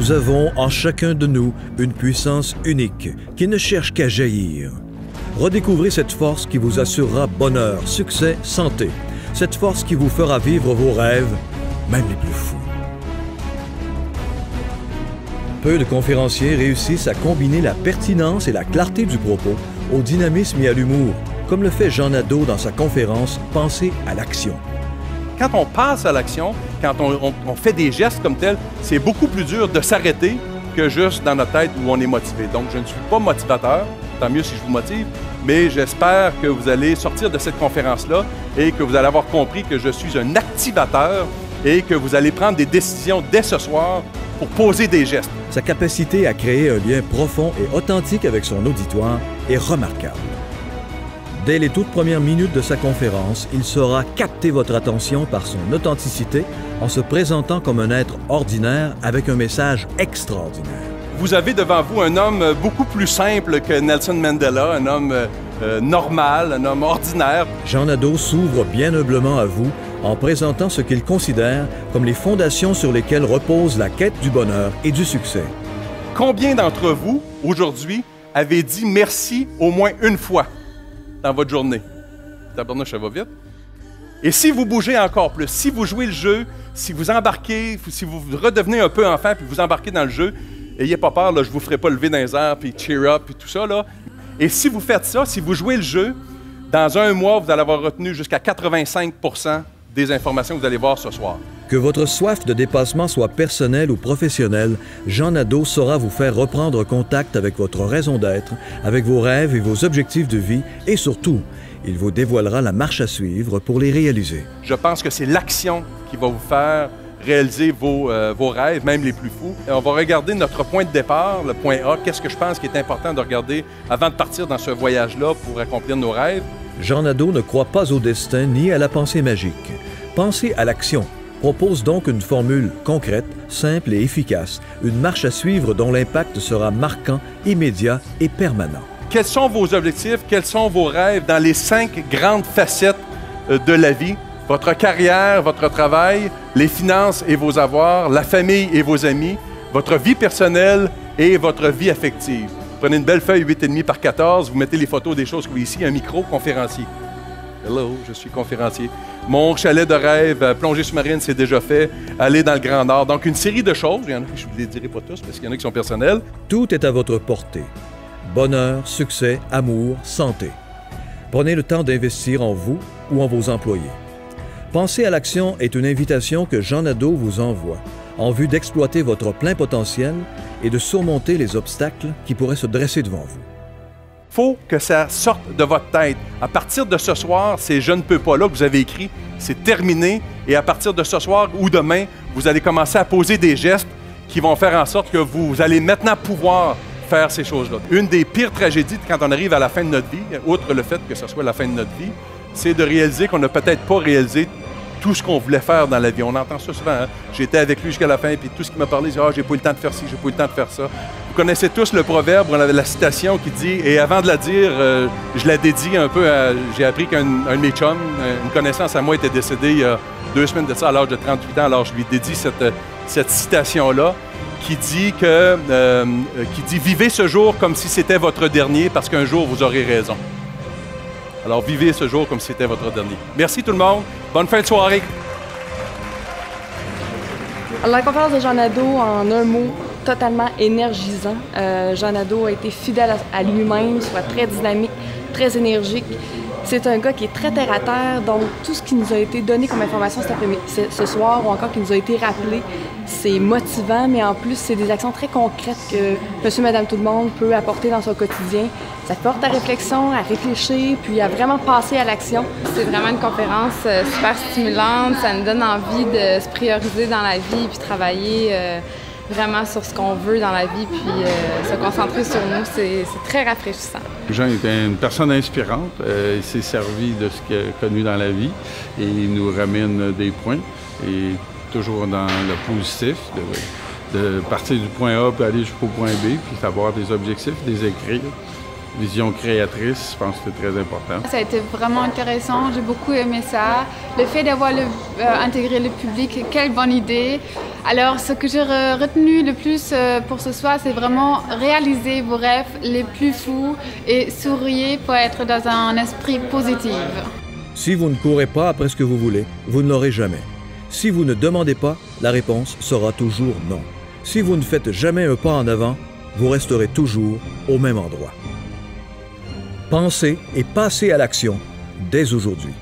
Nous avons en chacun de nous une puissance unique qui ne cherche qu'à jaillir. Redécouvrez cette force qui vous assurera bonheur, succès, santé. Cette force qui vous fera vivre vos rêves, même les plus fous. Peu de conférenciers réussissent à combiner la pertinence et la clarté du propos au dynamisme et à l'humour, comme le fait Jean Nadeau dans sa conférence « Pensez à l'action ». Quand on passe à l'action, quand on fait des gestes comme tels, c'est beaucoup plus dur de s'arrêter que juste dans notre tête où on est motivé. Donc, je ne suis pas motivateur, tant mieux si je vous motive, mais j'espère que vous allez sortir de cette conférence-là et que vous allez avoir compris que je suis un activateur et que vous allez prendre des décisions dès ce soir pour poser des gestes. Sa capacité à créer un lien profond et authentique avec son auditoire est remarquable. Dès les toutes premières minutes de sa conférence, il saura capter votre attention par son authenticité en se présentant comme un être ordinaire avec un message extraordinaire. Vous avez devant vous un homme beaucoup plus simple que Nelson Mandela, un homme normal, un homme ordinaire. Jean Nadeau s'ouvre bien humblement à vous en présentant ce qu'il considère comme les fondations sur lesquelles repose la quête du bonheur et du succès. Combien d'entre vous, aujourd'hui, avez dit merci au moins une fois dans votre journée? Tabarnouche, ça va vite. Et si vous bougez encore plus, si vous jouez le jeu, si vous embarquez, si vous redevenez un peu enfant puis vous embarquez dans le jeu, n'ayez pas peur, là, je ne vous ferai pas lever dans les airs puis cheer up et tout ça. Là. Et si vous faites ça, si vous jouez le jeu, dans un mois, vous allez avoir retenu jusqu'à 85% des informations que vous allez voir ce soir. Que votre soif de dépassement soit personnelle ou professionnelle, Jean Nadeau saura vous faire reprendre contact avec votre raison d'être, avec vos rêves et vos objectifs de vie et surtout, il vous dévoilera la marche à suivre pour les réaliser. Je pense que c'est l'action qui va vous faire réaliser vos rêves, même les plus fous. Et on va regarder notre point de départ, le point A. Qu'est-ce que je pense qui est important de regarder avant de partir dans ce voyage-là pour accomplir nos rêves? Jean Nadeau ne croit pas au destin ni à la pensée magique. Pensez à l'action propose donc une formule concrète, simple et efficace, une marche à suivre dont l'impact sera marquant, immédiat et permanent. Quels sont vos objectifs? Quels sont vos rêves dans les 5 grandes facettes de la vie? Votre carrière, votre travail, les finances et vos avoirs, la famille et vos amis, votre vie personnelle et votre vie affective. Prenez une belle feuille 8,5 par 14, vous mettez les photos des choses que vous voyez ici, un micro conférencier. Hello, je suis conférencier. Mon chalet de rêve, plongée sous-marine, c'est déjà fait. Aller dans le Grand Nord. Donc, une série de choses. Il y en a que je ne vous les dirai pas tous parce qu'il y en a qui sont personnels. Tout est à votre portée. Bonheur, succès, amour, santé. Prenez le temps d'investir en vous ou en vos employés. Penser à l'action est une invitation que Jean Nadeau vous envoie en vue d'exploiter votre plein potentiel et de surmonter les obstacles qui pourraient se dresser devant vous. Il faut que ça sorte de votre tête. À partir de ce soir, c'est « je ne peux pas » là que vous avez écrit, c'est terminé. Et à partir de ce soir ou demain, vous allez commencer à poser des gestes qui vont faire en sorte que vous allez maintenant pouvoir faire ces choses-là. Une des pires tragédies quand on arrive à la fin de notre vie, outre le fait que ce soit la fin de notre vie, c'est de réaliser qu'on n'a peut-être pas réalisé tout ce qu'on voulait faire dans la vie. On entend ça souvent. Hein? J'étais avec lui jusqu'à la fin, puis tout ce qu'il m'a parlé, c'est « ah, j'ai pas eu le temps de faire ci, j'ai pas eu le temps de faire ça ». Vous connaissez tous le proverbe, on avait la citation qui dit, et avant de la dire, je la dédie un peu à... J'ai appris qu'un de mes chums, une connaissance à moi, était décédé il y a 2 semaines de ça, à l'âge de 38 ans. Alors, je lui dédie cette citation-là qui dit « Vivez ce jour comme si c'était votre dernier, parce qu'un jour, vous aurez raison ». Alors, vivez ce jour comme si c'était votre dernier. Merci tout le monde. Bonne fin de soirée. La conférence de Jean Nadeau, en un mot, totalement énergisant. Jean Nadeau a été fidèle à lui-même, soit très dynamique, très énergique. C'est un gars qui est très terre-à-terre, donc tout ce qui nous a été donné comme information ce soir, ou encore qui nous a été rappelé, c'est motivant, mais en plus, c'est des actions très concrètes que monsieur, madame, tout le monde peut apporter dans son quotidien. Ça porte à réflexion, à réfléchir, puis à vraiment passer à l'action. C'est vraiment une conférence super stimulante. Ça nous donne envie de se prioriser dans la vie, puis travailler vraiment sur ce qu'on veut dans la vie, puis se concentrer sur nous. C'est très rafraîchissant. Jean était une personne inspirante. Il s'est servi de ce qu'il a connu dans la vie et il nous ramène des points. Et toujours dans le positif, de partir du point A puis aller jusqu'au point B, puis avoir des objectifs, des écrire. vision créatrice, je pense que c'est très important. Ça a été vraiment intéressant, j'ai beaucoup aimé ça. Le fait d'avoir intégré le public, quelle bonne idée. Alors, ce que j'ai retenu le plus pour ce soir, c'est vraiment réaliser vos rêves les plus fous et sourire pour être dans un esprit positif. Si vous ne courez pas après ce que vous voulez, vous ne l'aurez jamais. Si vous ne demandez pas, la réponse sera toujours non. Si vous ne faites jamais un pas en avant, vous resterez toujours au même endroit. Pensez et passez à l'action dès aujourd'hui.